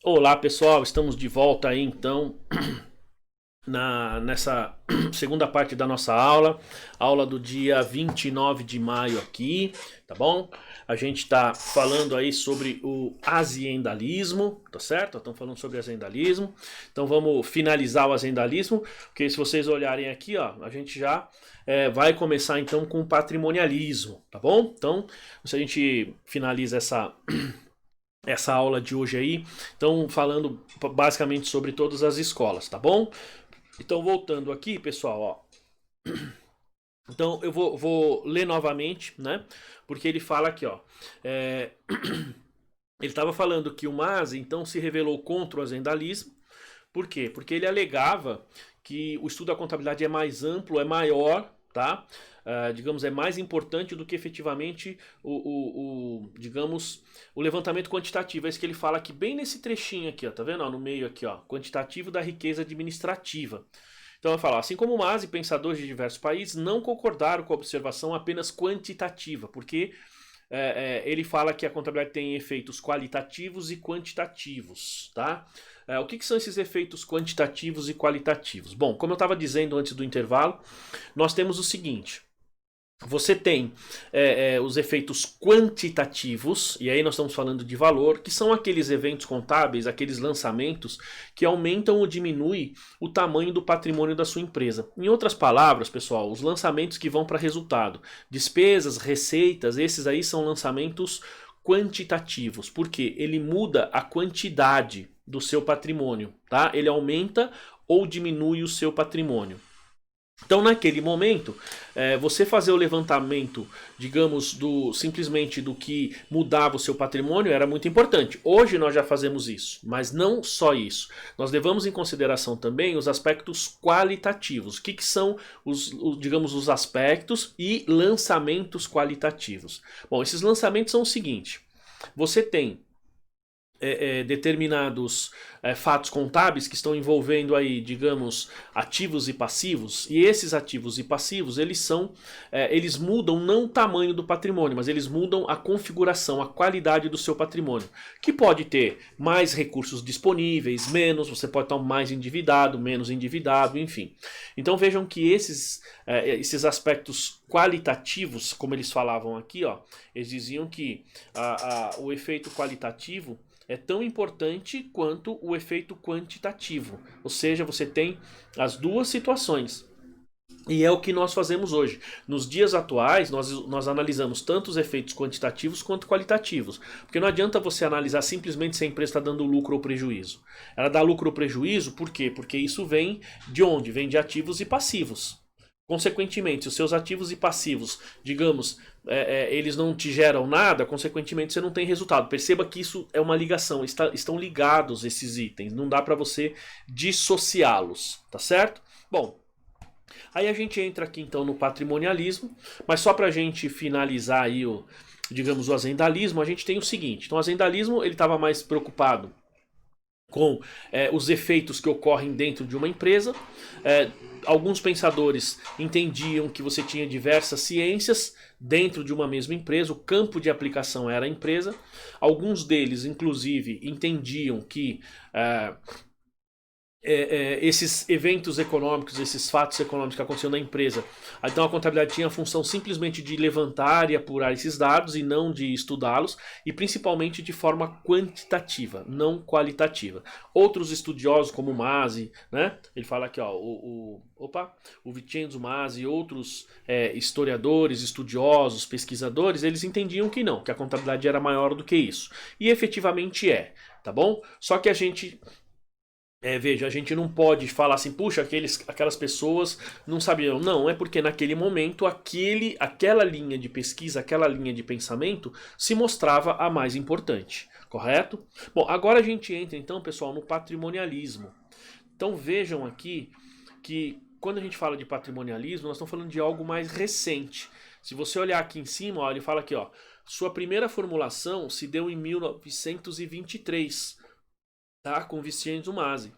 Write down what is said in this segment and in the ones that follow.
Olá pessoal, estamos de volta aí então nessa segunda parte da nossa aula do dia 29 de maio aqui, tá bom? A gente está falando aí sobre o aziendalismo, tá certo? Estamos falando sobre aziendalismo, então vamos finalizar o aziendalismo, porque se vocês olharem aqui, ó, a gente já vai começar então com o patrimonialismo, tá bom? Então, se a gente finaliza essa aula de hoje aí. Então, falando basicamente sobre todas as escolas, tá bom? Então, voltando aqui, pessoal, ó. Então, eu vou ler novamente, né? Porque ele fala aqui, ó. Ele estava falando que o MAS, então, se revelou contra o azendalismo. Por quê? Porque ele alegava que o estudo da contabilidade é mais amplo, é maior, tá? Digamos, é mais importante do que efetivamente digamos, o levantamento quantitativo. É isso que ele fala aqui bem nesse trechinho aqui, ó, tá vendo? Ó, no meio aqui, ó, quantitativo da riqueza administrativa. Então eu falo, assim como Mas e pensadores de diversos países não concordaram com a observação apenas quantitativa, porque ele fala que a contabilidade tem efeitos qualitativos e quantitativos, tá? O que são esses efeitos quantitativos e qualitativos? Bom, como eu estava dizendo antes do intervalo, nós temos o seguinte. Você tem os efeitos quantitativos, e aí nós estamos falando de valor, que são aqueles eventos contábeis, aqueles lançamentos que aumentam ou diminuem o tamanho do patrimônio da sua empresa. Em outras palavras, pessoal, os lançamentos que vão para resultado, despesas, receitas, esses aí são lançamentos quantitativos, porque ele muda a quantidade do seu patrimônio, tá? Ele aumenta ou diminui o seu patrimônio. Então, naquele momento, você fazer o levantamento, digamos, simplesmente do que mudava o seu patrimônio era muito importante. Hoje nós já fazemos isso, mas não só isso. Nós levamos em consideração também os aspectos qualitativos. O que são digamos, os aspectos e lançamentos qualitativos? Bom, esses lançamentos são o seguinte: você tem determinados fatos contábeis que estão envolvendo aí, digamos, ativos e passivos, e esses ativos e passivos, eles mudam não o tamanho do patrimônio, mas eles mudam a configuração, a qualidade do seu patrimônio, que pode ter mais recursos disponíveis, menos, você pode estar mais endividado, menos endividado, enfim. Então vejam que esses aspectos qualitativos, como eles falavam aqui, ó, eles diziam que o efeito qualitativo é tão importante quanto o efeito quantitativo. Ou seja, você tem as duas situações. E é o que nós fazemos hoje. Nos dias atuais, nós analisamos tanto os efeitos quantitativos quanto qualitativos. Porque não adianta você analisar simplesmente se a empresa está dando lucro ou prejuízo. Ela dá lucro ou prejuízo, por quê? Porque isso vem de onde? Vem de ativos e passivos. Consequentemente, os seus ativos e passivos, digamos, eles não te geram nada, consequentemente você não tem resultado. Perceba que isso é uma ligação, estão ligados esses itens, não dá para você dissociá-los, tá certo? Bom, aí a gente entra aqui então no patrimonialismo, mas só para a gente finalizar aí digamos, o azendalismo, a gente tem o seguinte. Então o azendalismo ele estava mais preocupado com os efeitos que ocorrem dentro de uma empresa. Alguns pensadores entendiam que você tinha diversas ciências dentro de uma mesma empresa, o campo de aplicação era a empresa. Alguns deles, inclusive, entendiam que esses eventos econômicos, esses fatos econômicos que aconteciam na empresa. Então a contabilidade tinha a função simplesmente de levantar e apurar esses dados e não de estudá-los, e principalmente de forma quantitativa, não qualitativa. Outros estudiosos como o Masi, né? Ele fala aqui, ó, o Vincenzo Masi e outros historiadores, estudiosos, pesquisadores, eles entendiam que não, que a contabilidade era maior do que isso. E efetivamente tá bom? Só que a gente veja, a gente não pode falar assim, puxa, aquelas pessoas não sabiam. Não, é porque naquele momento aquela linha de pesquisa, aquela linha de pensamento se mostrava a mais importante, correto? Bom, agora a gente entra então, pessoal, no patrimonialismo. Então vejam aqui que quando a gente fala de patrimonialismo, nós estamos falando de algo mais recente. Se você olhar aqui em cima, ó, ele fala aqui, ó, sua primeira formulação se deu em 1923. Tá? Com Vincenzo Masi,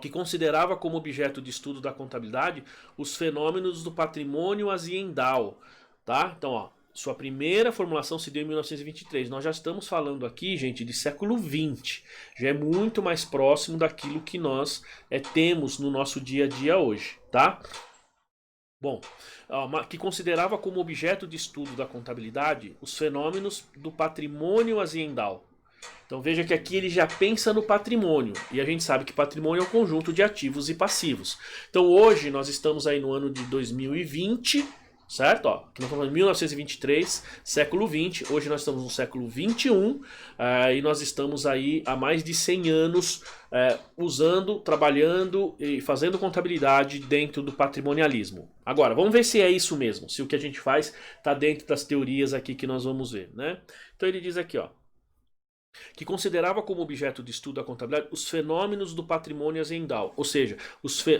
que considerava como objeto de estudo da contabilidade os fenômenos do patrimônio aziendal. Tá? Então, Sua primeira formulação se deu em 1923. Nós já estamos falando aqui, gente, de século XX. Já é muito mais próximo daquilo que nós temos no nosso dia a dia hoje, tá? Bom, que considerava como objeto de estudo da contabilidade os fenômenos do patrimônio aziendal. Então veja que aqui ele já pensa no patrimônio. E a gente sabe que patrimônio é um conjunto de ativos e passivos. Então hoje nós estamos aí no ano de 2020, certo? Ó, aqui nós estamos em 1923, século XX. Hoje nós estamos no século XXI e nós estamos aí há mais de 100 anos usando, trabalhando e fazendo contabilidade dentro do patrimonialismo. Agora, vamos ver se é isso mesmo, se o que a gente faz está dentro das teorias aqui que nós vamos ver, né? Então ele diz aqui, ó, que considerava como objeto de estudo da contabilidade os fenômenos do patrimônio aziendal, ou seja,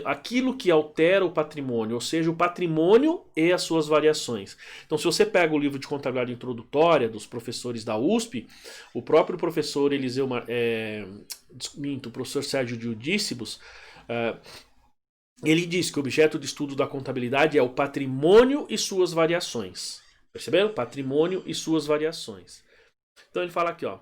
aquilo que altera o patrimônio, ou seja, o patrimônio e as suas variações. Então, se você pega o livro de contabilidade introdutória dos professores da USP, o próprio professor Eliseu, o professor Sérgio Diudícibus, ele diz que o objeto de estudo da contabilidade é o patrimônio e suas variações. Perceberam? Patrimônio e suas variações. Então ele fala aqui, ó,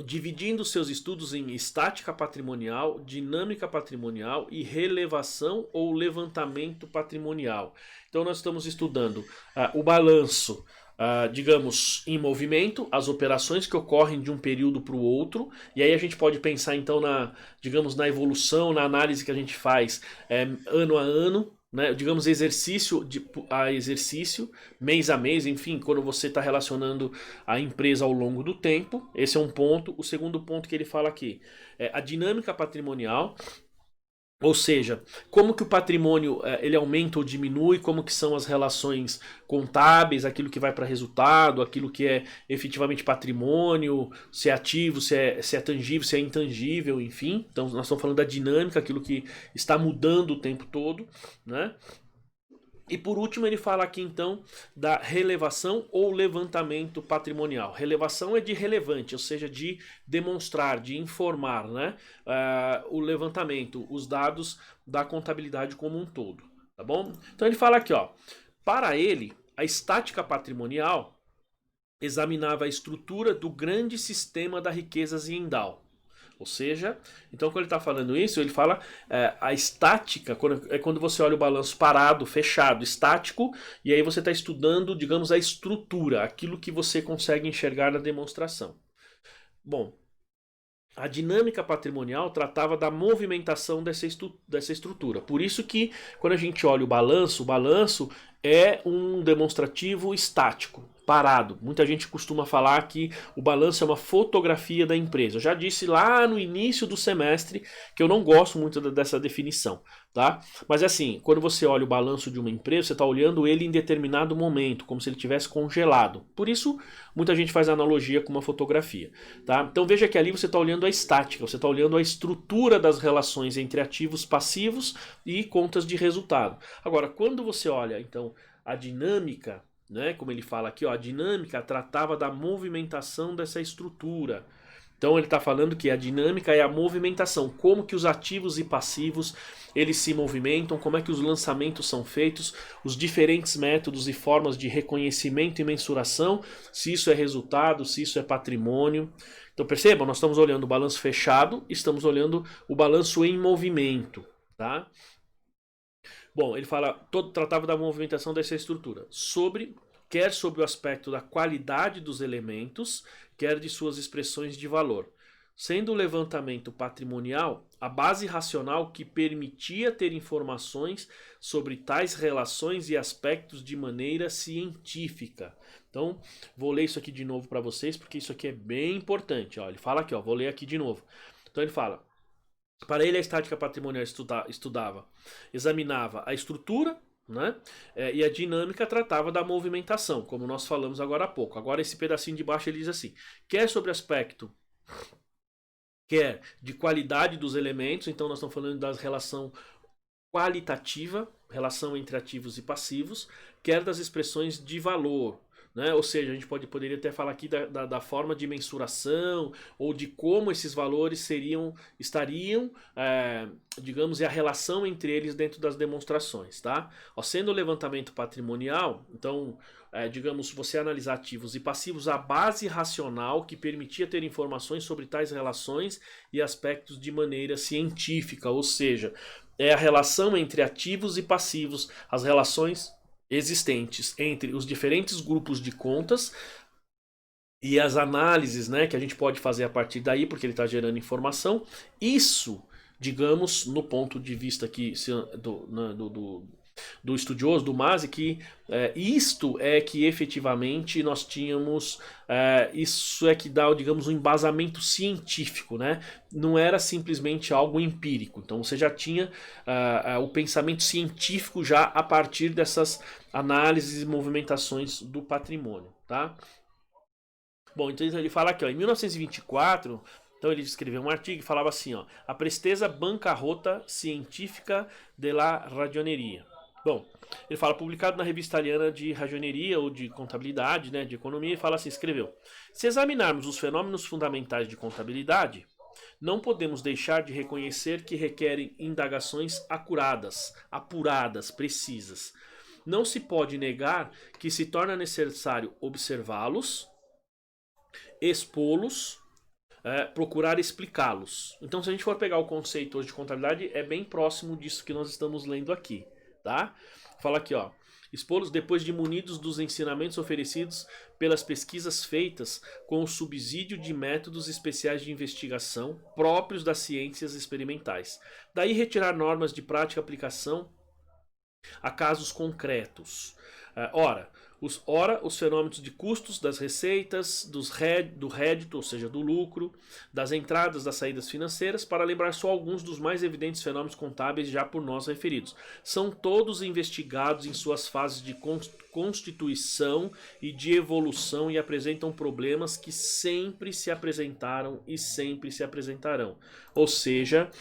dividindo seus estudos em estática patrimonial, dinâmica patrimonial e relevação ou levantamento patrimonial. Então nós estamos estudando o balanço, digamos, em movimento, as operações que ocorrem de um período para o outro, e aí a gente pode pensar então digamos, na evolução, na análise que a gente faz ano a ano, né, digamos, exercício a exercício, mês a mês, enfim, quando você está relacionando a empresa ao longo do tempo. Esse é um ponto. O segundo ponto que ele fala aqui é a dinâmica patrimonial, ou seja, como que o patrimônio ele aumenta ou diminui, como que são as relações contábeis, aquilo que vai para resultado, aquilo que é efetivamente patrimônio, se é ativo, se é tangível, se é intangível, enfim. Então nós estamos falando da dinâmica, aquilo que está mudando o tempo todo, né? E por último ele fala aqui então da relevação ou levantamento patrimonial. Relevação é de relevante, ou seja, de demonstrar, de informar, né? O levantamento, os dados da contabilidade como um todo, tá bom? Então ele fala aqui, ó, para ele a estática patrimonial examinava a estrutura do grande sistema da riqueza aziendal. Ou seja, então quando ele está falando isso, ele fala a estática, quando você olha o balanço parado, fechado, estático, e aí você está estudando, digamos, a estrutura, aquilo que você consegue enxergar na demonstração. Bom, a dinâmica patrimonial tratava da movimentação dessa estrutura. Por isso que quando a gente olha o balanço é um demonstrativo estático, parado. Muita gente costuma falar que o balanço é uma fotografia da empresa. Eu já disse lá no início do semestre que eu não gosto muito dessa definição, tá? Mas assim, quando você olha o balanço de uma empresa, você está olhando ele em determinado momento, como se ele tivesse congelado. Por isso, muita gente faz analogia com uma fotografia, tá? Então veja que ali você está olhando a estática, você está olhando a estrutura das relações entre ativos passivos e contas de resultado. Agora, quando você olha, então, a dinâmica, né, como ele fala aqui, ó, a dinâmica tratava da movimentação dessa estrutura. Então ele está falando que a dinâmica é a movimentação, como que os ativos e passivos eles se movimentam, como é que os lançamentos são feitos, os diferentes métodos e formas de reconhecimento e mensuração, se isso é resultado, se isso é patrimônio. Então percebam, nós estamos olhando o balanço fechado, estamos olhando o balanço em movimento, tá? Bom, ele fala, tratava da movimentação dessa estrutura, quer sobre o aspecto da qualidade dos elementos, quer de suas expressões de valor, sendo o levantamento patrimonial a base racional que permitia ter informações sobre tais relações e aspectos de maneira científica. Então, vou ler isso aqui de novo para vocês, porque isso aqui é bem importante. Ó, ele fala aqui, ó, vou ler aqui de novo. Então ele fala, para ele a estática patrimonial examinava a estrutura, né? E a dinâmica tratava da movimentação, como nós falamos agora há pouco. Agora esse pedacinho de baixo ele diz assim, quer sobre aspecto, quer de qualidade dos elementos, então nós estamos falando da relação qualitativa, relação entre ativos e passivos, quer das expressões de valor, né? Ou seja, a gente poderia até falar aqui da forma de mensuração ou de como esses valores estariam, digamos, e a relação entre eles dentro das demonstrações, tá? Ó, sendo o levantamento patrimonial, então, digamos, você analisar ativos e passivos, a base racional que permitia ter informações sobre tais relações e aspectos de maneira científica, ou seja, é a relação entre ativos e passivos, as relações existentes entre os diferentes grupos de contas e as análises, né, que a gente pode fazer a partir daí, porque ele está gerando informação. Isso, digamos, no ponto de vista aqui do estudioso, do Masi, que isto é que efetivamente nós tínhamos, isso é que dá, digamos, um embasamento científico, né? Não era simplesmente algo empírico. Então você já tinha o pensamento científico já a partir dessas análises e movimentações do patrimônio, tá? Bom, então ele fala aqui, ó, em 1924, então ele escreveu um artigo e falava assim, ó, a presteza bancarrota científica de la ragioneria. Bom, ele fala, publicado na revista italiana de ragioneria ou de contabilidade, né, de economia, e fala assim, escreveu, se examinarmos os fenômenos fundamentais de contabilidade, não podemos deixar de reconhecer que requerem indagações acuradas, apuradas, precisas. Não se pode negar que se torna necessário observá-los, expô-los, procurar explicá-los. Então, se a gente for pegar o conceito hoje de contabilidade, é bem próximo disso que nós estamos lendo aqui, tá? Fala aqui, ó. Expô-los depois de munidos dos ensinamentos oferecidos pelas pesquisas feitas com o subsídio de métodos especiais de investigação próprios das ciências experimentais. Daí retirar normas de prática aplicação a casos concretos. Ora, os fenômenos de custos, das receitas, do rédito, ou seja, do lucro, das entradas, das saídas financeiras, para lembrar só alguns dos mais evidentes fenômenos contábeis já por nós referidos. São todos investigados em suas fases de constituição e de evolução e apresentam problemas que sempre se apresentaram e sempre se apresentarão. Ou seja,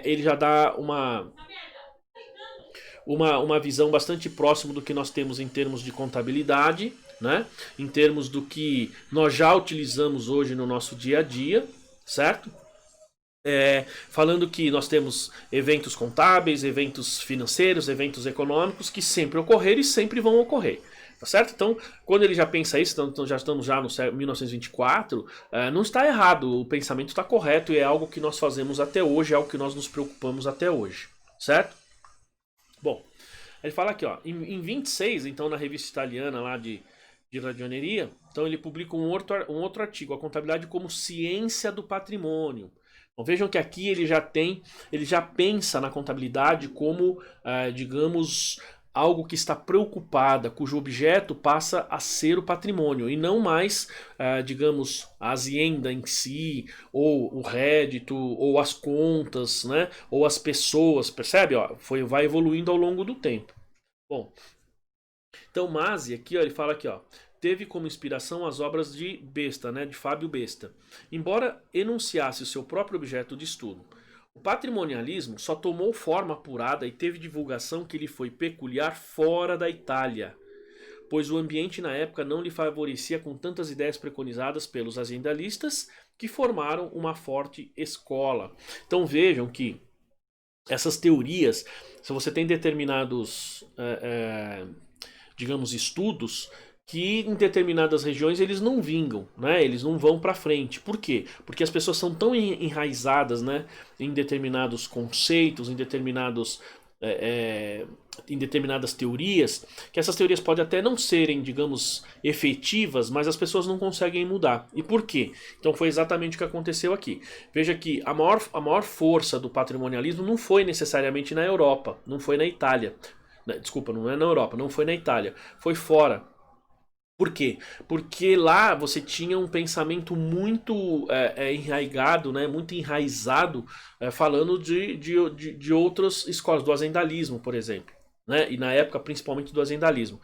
ele já dá uma visão bastante próxima do que nós temos em termos de contabilidade, né? Em termos do que nós já utilizamos hoje no nosso dia a dia, certo? Falando que nós temos eventos contábeis, eventos financeiros, eventos econômicos que sempre ocorreram e sempre vão ocorrer. Tá certo? Então, quando ele já pensa isso, então já estamos já no 1924, não está errado, o pensamento está correto e é algo que nós fazemos até hoje, é algo que nós nos preocupamos até hoje, certo? Bom, ele fala aqui, ó, em 26, então na revista italiana lá de ragioneria, então ele publica um outro artigo, a contabilidade como ciência do patrimônio. Então vejam que aqui ele já pensa na contabilidade como, digamos, algo que está preocupada, cujo objeto passa a ser o patrimônio e não mais, digamos, a azienda em si, ou o rédito, ou as contas, né? Ou as pessoas, percebe? Ó, vai evoluindo ao longo do tempo. Bom, então Masi aqui, ó, ele fala aqui, ó, teve como inspiração as obras de Besta, né, de Fábio Besta, embora enunciasse o seu próprio objeto de estudo. O patrimonialismo só tomou forma apurada e teve divulgação que lhe foi peculiar fora da Itália, pois o ambiente na época não lhe favorecia com tantas ideias preconizadas pelos aziendalistas que formaram uma forte escola. Então vejam que essas teorias, se você tem determinados, digamos, estudos que em determinadas regiões eles não vingam, né? Eles não vão para frente. Por quê? Porque as pessoas são tão enraizadas, né, em determinados conceitos, em determinadas teorias, que essas teorias podem até não serem, digamos, efetivas, mas as pessoas não conseguem mudar. E por quê? Então foi exatamente o que aconteceu aqui. Veja que a maior força do patrimonialismo não foi necessariamente na Europa, não foi na Itália. Desculpa, não é na Europa, não foi na Itália, foi fora. Por quê? Porque lá você tinha um pensamento muito enraigado, né, muito enraizado, falando de outras escolas, do azendalismo, por exemplo. Né, e na época, principalmente do azendalismo.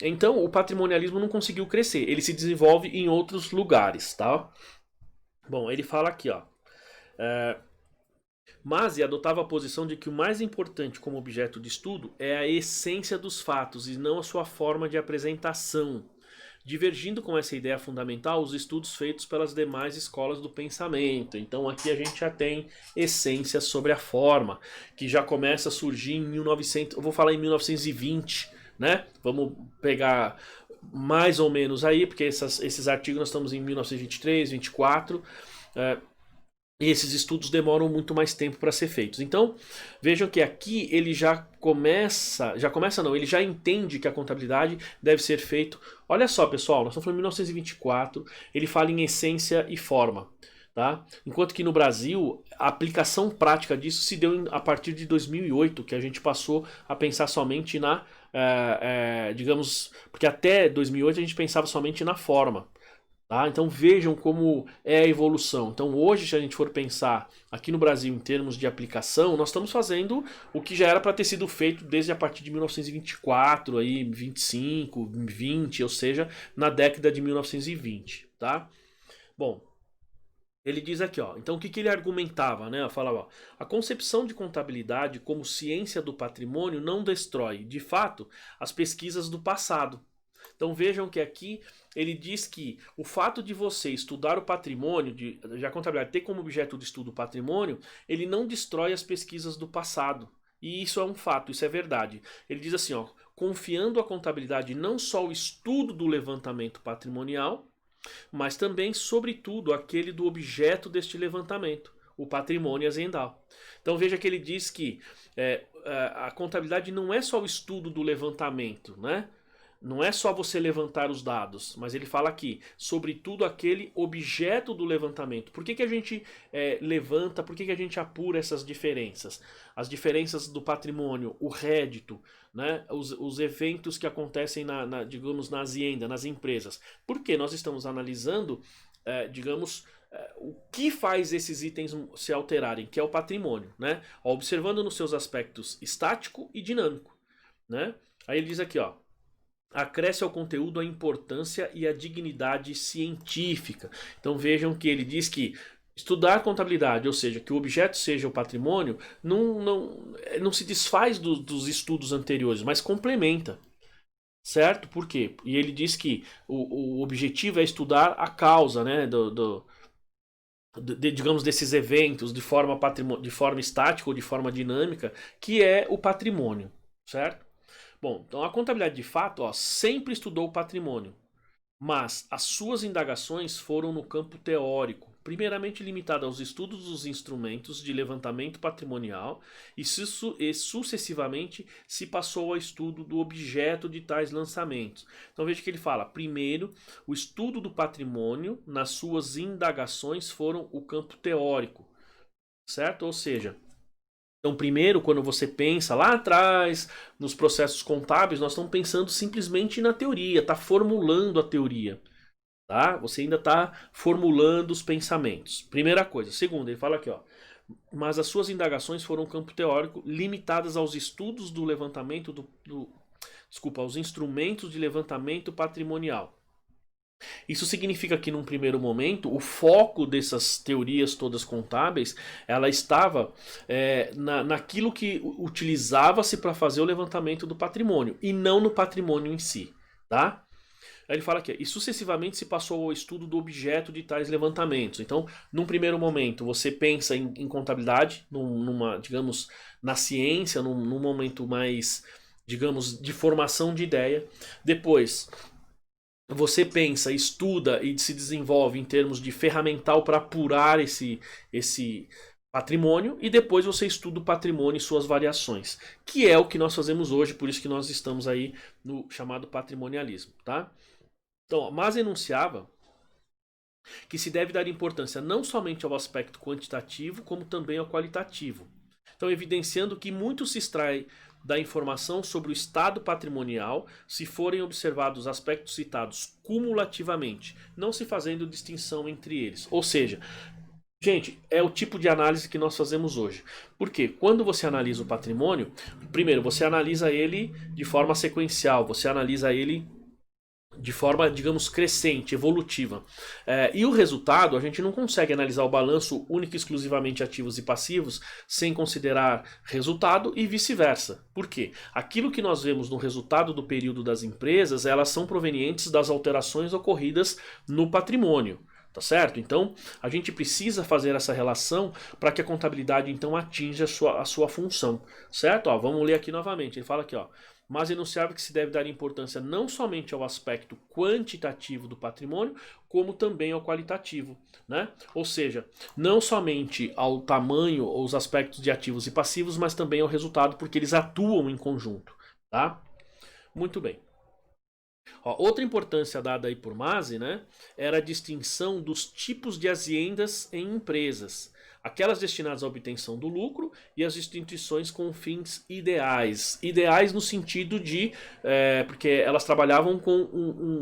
Então, o patrimonialismo não conseguiu crescer. Ele se desenvolve em outros lugares. Tá? Bom, ele fala aqui, ó. Masi adotava a posição de que o mais importante como objeto de estudo é a essência dos fatos e não a sua forma de apresentação. divergindo com essa ideia fundamental os estudos feitos pelas demais escolas do pensamento. Então aqui a gente já tem essências sobre a forma, que já começa a surgir em 1900, eu vou falar em 1920, né? Vamos pegar mais ou menos aí, porque esses artigos nós estamos em 1923, 24, e esses estudos demoram muito mais tempo para ser feitos. Então, vejam que aqui ele ele já entende que a contabilidade deve ser feito. Olha só, pessoal, nós estamos falando em 1924, ele fala em essência e forma. Tá? Enquanto que no Brasil, a aplicação prática disso se deu a partir de 2008, que a gente passou a pensar somente na, digamos, porque até 2008 a gente pensava somente na forma. Tá? Então vejam como é a evolução. Então hoje, se a gente for pensar aqui no Brasil em termos de aplicação, nós estamos fazendo o que já era para ter sido feito desde a partir de 1924, aí, 25, 20, ou seja, na década de 1920. Tá? Bom, ele diz aqui, ó, então o que ele argumentava, né? Falava, ó, a concepção de contabilidade como ciência do patrimônio não destrói, de fato, as pesquisas do passado. Então vejam que aqui ele diz que o fato de você estudar o patrimônio, de a contabilidade ter como objeto de estudo o patrimônio, ele não destrói as pesquisas do passado. E isso é um fato, isso é verdade. Ele diz assim, ó, confiando à contabilidade não só o estudo do levantamento patrimonial, mas também, sobretudo, aquele do objeto deste levantamento, o patrimônio aziendal. Então veja que ele diz que a contabilidade não é só o estudo do levantamento, né? Não é só você levantar os dados, mas ele fala aqui, sobretudo aquele objeto do levantamento. Por que a gente levanta, por que a gente apura essas diferenças? As diferenças do patrimônio, o rédito, né? Os eventos que acontecem digamos, na azienda, nas empresas. Porque nós estamos analisando, digamos, o que faz esses itens se alterarem, que é o patrimônio, né? Observando nos seus aspectos estático e dinâmico, né? Aí ele diz aqui, ó, acresce ao conteúdo a importância e a dignidade científica. Então vejam que ele diz que estudar contabilidade, ou seja, que o objeto seja o patrimônio, não se desfaz dos estudos anteriores, mas complementa. Certo? Por quê? E ele diz que o objetivo é estudar a causa, né, digamos, desses eventos de forma estática ou de forma dinâmica, que é o patrimônio. Certo? Bom, então a contabilidade de fato, ó, sempre estudou o patrimônio, mas as suas indagações foram no campo teórico, primeiramente limitada aos estudos dos instrumentos de levantamento patrimonial e sucessivamente se passou ao estudo do objeto de tais lançamentos. Então veja que ele fala, primeiro, o estudo do patrimônio nas suas indagações foram o campo teórico, certo? Ou seja, então, primeiro, quando você pensa lá atrás, nos processos contábeis, nós estamos pensando simplesmente na teoria, está formulando a teoria. Tá? Você ainda está formulando os pensamentos. Primeira coisa. Segunda, ele fala aqui, ó, mas as suas indagações foram um campo teórico limitadas aos estudos do levantamento aos instrumentos de levantamento patrimonial. Isso significa que num primeiro momento o foco dessas teorias todas contábeis ela estava naquilo que utilizava-se para fazer o levantamento do patrimônio e não no patrimônio em si, tá? Aí ele fala aqui, e sucessivamente se passou ao estudo do objeto de tais levantamentos. Então, num primeiro momento, você pensa em contabilidade, digamos, na ciência, num momento mais, digamos, de formação de ideia. Depois, você pensa, estuda e se desenvolve em termos de ferramental para apurar esse patrimônio e depois você estuda o patrimônio e suas variações, que é o que nós fazemos hoje, por isso que nós estamos aí no chamado patrimonialismo, tá? Então, mas enunciava que se deve dar importância não somente ao aspecto quantitativo, como também ao qualitativo. Então, evidenciando que muito se extrai da informação sobre o estado patrimonial se forem observados os aspectos citados cumulativamente, não se fazendo distinção entre eles. Ou seja, gente, é o tipo de análise que nós fazemos hoje. Porque quando você analisa o patrimônio, primeiro você analisa ele de forma sequencial, você analisa ele de forma, digamos, crescente, evolutiva. E o resultado, a gente não consegue analisar o balanço único e exclusivamente ativos e passivos sem considerar resultado e vice-versa. Por quê? Aquilo que nós vemos no resultado do período das empresas, elas são provenientes das alterações ocorridas no patrimônio. Tá certo? Então, a gente precisa fazer essa relação para que a contabilidade então atinja a sua função. Certo? Ó, vamos ler aqui novamente. Ele fala aqui, ó. Mas enunciava que se deve dar importância não somente ao aspecto quantitativo do patrimônio, como também ao qualitativo, né? Ou seja, não somente ao tamanho ou os aspectos de ativos e passivos, mas também ao resultado, porque eles atuam em conjunto, tá? Muito bem. Ó, outra importância dada aí por Masi, né, era a distinção dos tipos de aziendas em empresas. Aquelas destinadas à obtenção do lucro e as instituições com fins ideais. Ideais no sentido de... porque elas trabalhavam com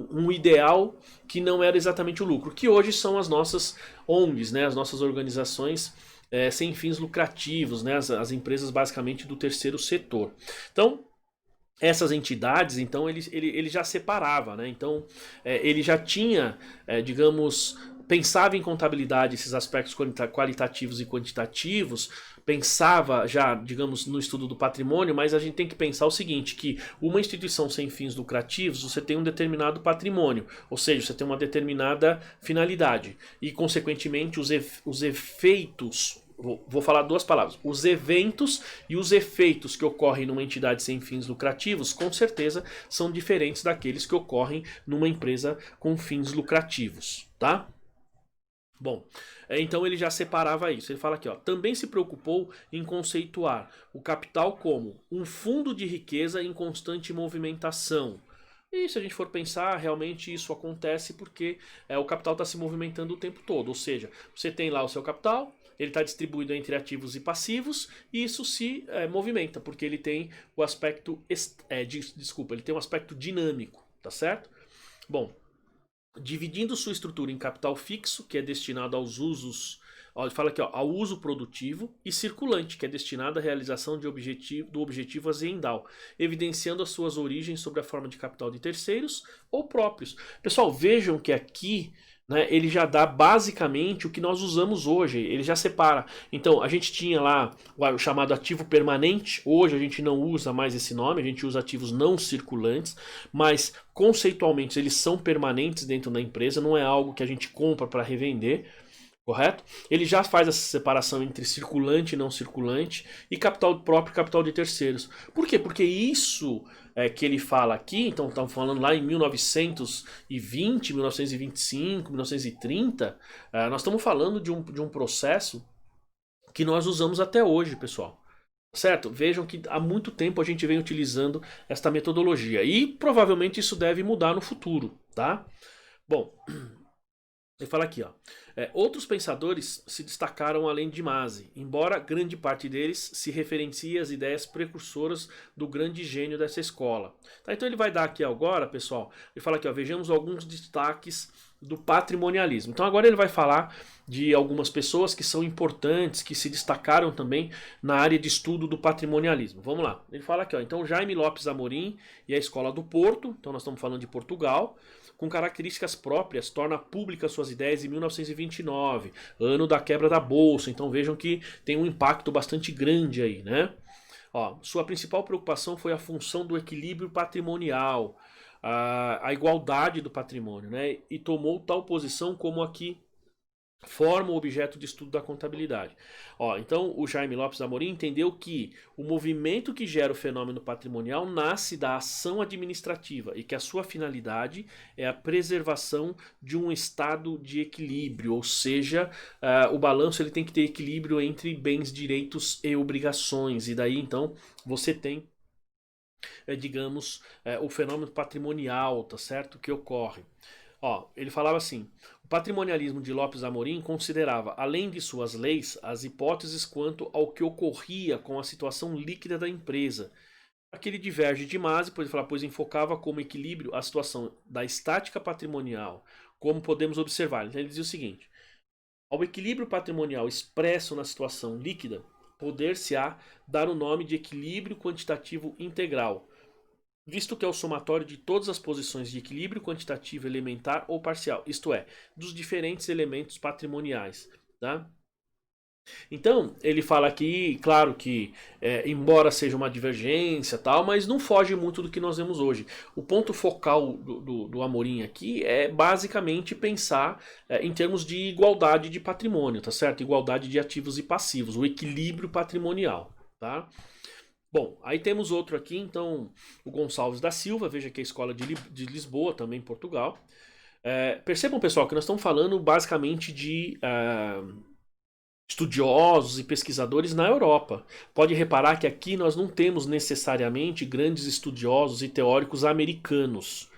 um ideal que não era exatamente o lucro. Que hoje são as nossas ONGs, né, as nossas organizações sem fins lucrativos, né, as empresas basicamente do terceiro setor. Então, essas entidades, então, ele já separava, né? Então, ele já tinha, digamos, pensava em contabilidade esses aspectos qualitativos e quantitativos, pensava já, digamos, no estudo do patrimônio, mas a gente tem que pensar o seguinte, que uma instituição sem fins lucrativos, você tem um determinado patrimônio, ou seja, você tem uma determinada finalidade, e, consequentemente, os efeitos... Vou falar duas palavras. Os eventos e os efeitos que ocorrem numa entidade sem fins lucrativos, com certeza, são diferentes daqueles que ocorrem numa empresa com fins lucrativos, tá? Bom, então ele já separava isso. Ele fala aqui, ó, também se preocupou em conceituar o capital como um fundo de riqueza em constante movimentação. E se a gente for pensar, realmente isso acontece porque o capital está se movimentando o tempo todo. Ou seja, você tem lá o seu capital, ele está distribuído entre ativos e passivos, e isso se movimenta, porque ele tem o aspecto. Ele tem um aspecto dinâmico, tá certo? Bom, dividindo sua estrutura em capital fixo, que é destinado aos usos. Ó, ele fala aqui, ó, ao uso produtivo, e circulante, que é destinado à realização do objetivo aziendal, evidenciando as suas origens sob a forma de capital de terceiros ou próprios. Pessoal, vejam que aqui, né, ele já dá basicamente o que nós usamos hoje, ele já separa. Então, a gente tinha lá o chamado ativo permanente, hoje a gente não usa mais esse nome, a gente usa ativos não circulantes, mas conceitualmente eles são permanentes dentro da empresa, não é algo que a gente compra para revender. Correto? Ele já faz essa separação entre circulante e não circulante e capital próprio e capital de terceiros. Por quê? Porque isso que ele fala aqui, então estamos falando lá em 1920, 1925, 1930, nós estamos falando de um processo que nós usamos até hoje, pessoal. Certo? Vejam que há muito tempo a gente vem utilizando esta metodologia e provavelmente isso deve mudar no futuro, tá? Bom, ele fala aqui, ó. Outros pensadores se destacaram além de Masi, embora grande parte deles se referencie às ideias precursoras do grande gênio dessa escola. Tá, então ele vai dar aqui agora, pessoal, ele fala aqui, ó, vejamos alguns destaques do patrimonialismo. Então agora ele vai falar de algumas pessoas que são importantes, que se destacaram também na área de estudo do patrimonialismo. Vamos lá. Ele fala aqui, ó, então Jaime Lopes Amorim e a Escola do Porto, então nós estamos falando de Portugal, com características próprias, torna públicas suas ideias em 1929, ano da quebra da Bolsa. Então vejam que tem um impacto bastante grande aí, né? Ó, sua principal preocupação foi a função do equilíbrio patrimonial, a igualdade do patrimônio, né? E tomou tal posição como a que forma o objeto de estudo da contabilidade. Ó, então o Jaime Lopes Amorim entendeu que o movimento que gera o fenômeno patrimonial nasce da ação administrativa e que a sua finalidade é a preservação de um estado de equilíbrio, ou seja, o balanço ele tem que ter equilíbrio entre bens, direitos e obrigações, e daí então você tem digamos, o fenômeno patrimonial, tá certo? Que ocorre. Ó, ele falava assim: o patrimonialismo de Lopes Amorim considerava, além de suas leis, as hipóteses quanto ao que ocorria com a situação líquida da empresa. Aquele diverge de Masi, pois ele fala, pois enfocava como equilíbrio a situação da estática patrimonial, como podemos observar. Então ele dizia o seguinte: ao equilíbrio patrimonial expresso na situação líquida, poder-se-á dar o nome de equilíbrio quantitativo integral. visto que é o somatório de todas as posições de equilíbrio quantitativo elementar ou parcial, isto é, dos diferentes elementos patrimoniais. Tá? Então, ele fala aqui, claro que, embora seja uma divergência tal, mas não foge muito do que nós vemos hoje. O ponto focal do Amorim aqui é basicamente pensar em termos de igualdade de patrimônio, tá certo? Igualdade de ativos e passivos, o equilíbrio patrimonial, tá? Bom, aí temos outro aqui, então, o Gonçalves da Silva, veja que é a escola de Lisboa, também em Portugal. Percebam, pessoal, que nós estamos falando basicamente de estudiosos e pesquisadores na Europa. Pode reparar que aqui nós não temos necessariamente grandes estudiosos e teóricos americanos.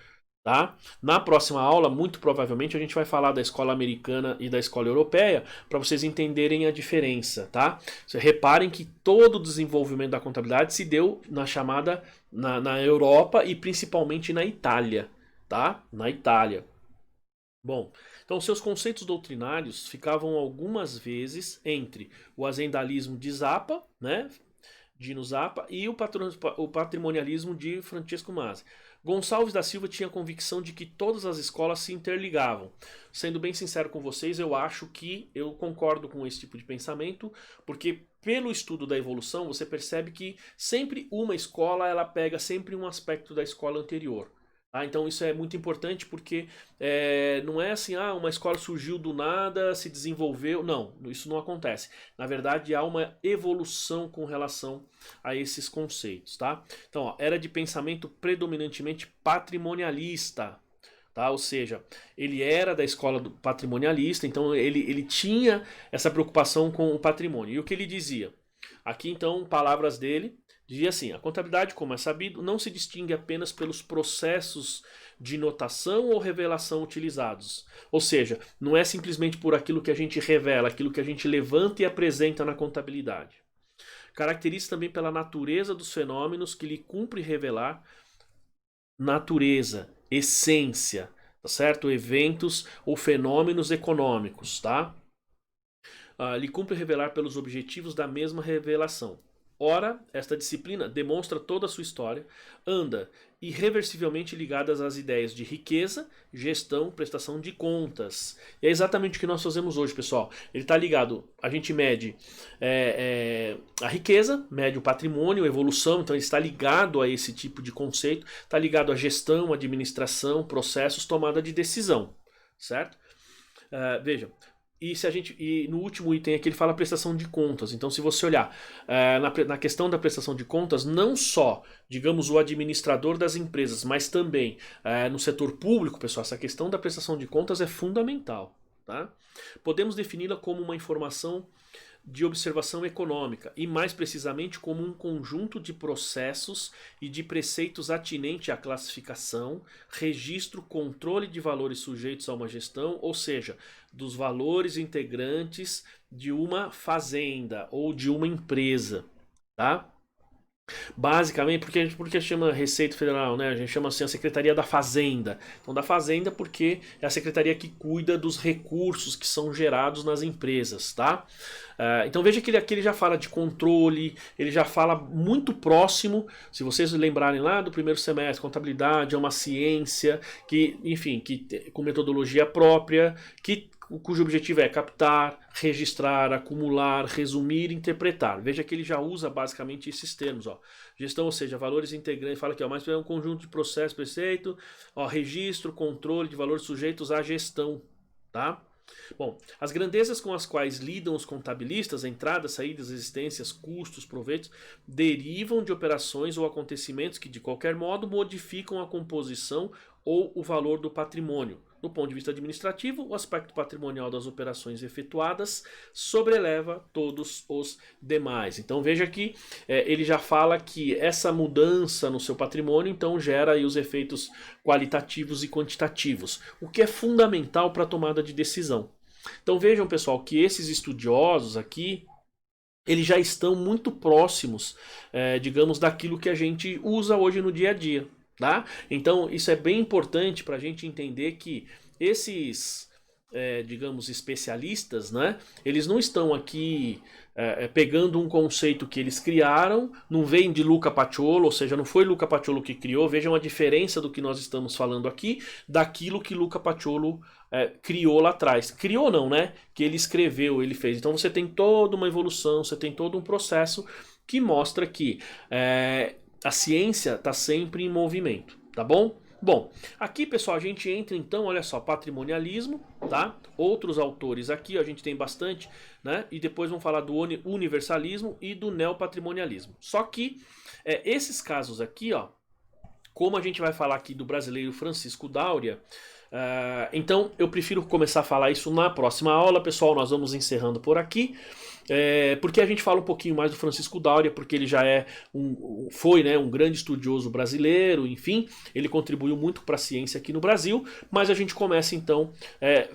Tá? Na próxima aula, muito provavelmente, a gente vai falar da escola americana e da escola europeia para vocês entenderem a diferença. Tá? Reparem que todo o desenvolvimento da contabilidade se deu na Europa e principalmente na Itália. Tá? Na Itália. Bom, então seus conceitos doutrinários ficavam algumas vezes entre o azendalismo de Zappa, né, Dino Zappa, e o patrimonialismo de Francesco Masi. Gonçalves da Silva tinha a convicção de que todas as escolas se interligavam. Sendo bem sincero com vocês, eu acho que eu concordo com esse tipo de pensamento, porque pelo estudo da evolução você percebe que sempre uma escola ela pega sempre um aspecto da escola anterior. Então isso é muito importante porque não é assim, uma escola surgiu do nada, se desenvolveu. Não, isso não acontece. Na verdade, há uma evolução com relação a esses conceitos. Tá? Então, era de pensamento predominantemente patrimonialista. Tá? Ou seja, ele era da escola do patrimonialista, então ele tinha essa preocupação com o patrimônio. E o que ele dizia? Aqui, então, palavras dele. Dizia assim: a contabilidade, como é sabido, não se distingue apenas pelos processos de notação ou revelação utilizados. Ou seja, não é simplesmente por aquilo que a gente revela, aquilo que a gente levanta e apresenta na contabilidade. Caracteriza também pela natureza dos fenômenos que lhe cumpre revelar natureza, essência, tá certo? Eventos ou fenômenos econômicos, tá? Lhe cumpre revelar pelos objetivos da mesma revelação. Ora, esta disciplina demonstra toda a sua história, anda irreversivelmente ligada às ideias de riqueza, gestão, prestação de contas. E é exatamente o que nós fazemos hoje, pessoal. Ele está ligado, a gente mede a riqueza, mede o patrimônio, a evolução, então ele está ligado a esse tipo de conceito, está ligado à gestão, administração, processos, tomada de decisão, certo? Veja, e no último item aqui ele fala prestação de contas. Então, se você olhar na questão da prestação de contas, não só, digamos, o administrador das empresas, mas também no setor público, pessoal, essa questão da prestação de contas é fundamental. Tá? Podemos defini-la como uma informação de observação econômica e, mais precisamente, como um conjunto de processos e de preceitos atinente à classificação, registro, controle de valores sujeitos a uma gestão, ou seja, dos valores integrantes de uma fazenda ou de uma empresa, tá? Basicamente, porque chama Receita Federal, né? A gente chama assim a Secretaria da Fazenda. Então, da Fazenda porque é a secretaria que cuida dos recursos que são gerados nas empresas, tá? Então veja que aqui ele já fala de controle, ele já fala muito próximo, se vocês lembrarem lá do primeiro semestre, contabilidade é uma ciência que, enfim, com metodologia própria, cujo objetivo é captar, registrar, acumular, resumir, interpretar. Veja que ele já usa basicamente esses termos. Ó. Gestão, ou seja, valores integrantes, fala aqui, ó, mas é um conjunto de processos, preceito, registro, controle de valores sujeitos à gestão. Tá? Bom, as grandezas com as quais lidam os contabilistas, entradas, saídas, existências, custos, proveitos, derivam de operações ou acontecimentos que, de qualquer modo, modificam a composição ou o valor do patrimônio. Do ponto de vista administrativo, o aspecto patrimonial das operações efetuadas sobreleva todos os demais. Então veja que ele já fala que essa mudança no seu patrimônio então gera aí os efeitos qualitativos e quantitativos, o que é fundamental para a tomada de decisão. Então vejam, pessoal, que esses estudiosos aqui eles já estão muito próximos, digamos, daquilo que a gente usa hoje no dia a dia. Tá? Então isso é bem importante para a gente entender que esses digamos, especialistas, né? Eles não estão aqui pegando um conceito que eles criaram, não vem de Luca Paciolo, ou seja, não foi Luca Paciolo que criou. Vejam a diferença do que nós estamos falando aqui, daquilo que Luca Paciolo criou lá atrás. Criou não, né? Que ele escreveu, ele fez. Então você tem toda uma evolução, você tem todo um processo que mostra que a ciência está sempre em movimento, tá bom? Bom, aqui pessoal a gente entra então, olha só, patrimonialismo, tá? Outros autores aqui, ó, a gente tem bastante, né? E depois vamos falar do universalismo e do neopatrimonialismo. Só que esses casos aqui, ó, como a gente vai falar aqui do brasileiro Francisco Dáurea, então eu prefiro começar a falar isso na próxima aula, pessoal. Nós vamos encerrando por aqui. Porque a gente fala um pouquinho mais do Francisco Dáurea, porque ele já foi, né, um grande estudioso brasileiro, enfim, ele contribuiu muito para a ciência aqui no Brasil, mas a gente começa então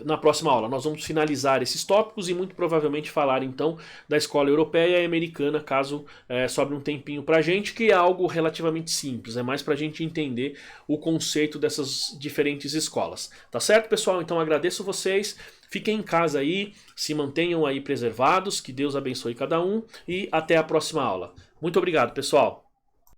na próxima aula. Nós vamos finalizar esses tópicos e muito provavelmente falar então da escola europeia e americana, caso sobre um tempinho para a gente, que é algo relativamente simples, é mais para a gente entender o conceito dessas diferentes escolas. Tá certo, pessoal? Então agradeço vocês. Fiquem em casa aí, se mantenham aí preservados, que Deus abençoe cada um e até a próxima aula. Muito obrigado, pessoal!